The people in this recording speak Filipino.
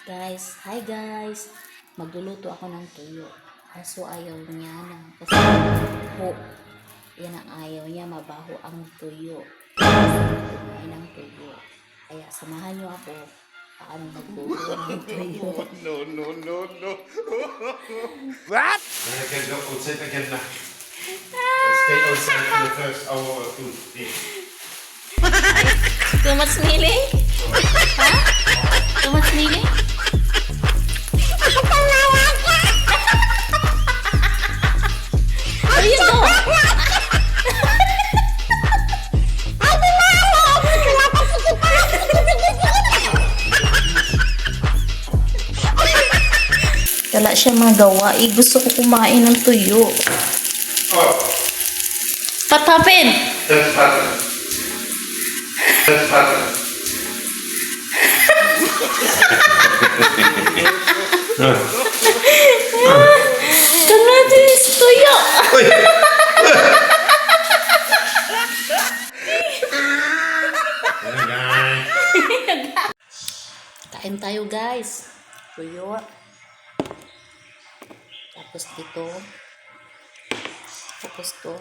Guys, hi guys. Magluluto ako ng tuyo. Kaso ayaw niya na. Kasi mabaho. Yan ang ayaw niya, mabaho ang tuyo. Kumain ng tuyo. Kaya samahan niyo ako paano magluto ng tuyo. No. What? I can go outside again now. I'll stay outside in the first hour or two. Too much smiling? Ha? Too much smiling? There you go. Wala siya magawa. Gusto ko kumain ng tuyo. Oh, What happened? that's happened. That's happened. Kanatis tuyo. Kain tayo guys. Tuyo. Tapos dito. Tapos to.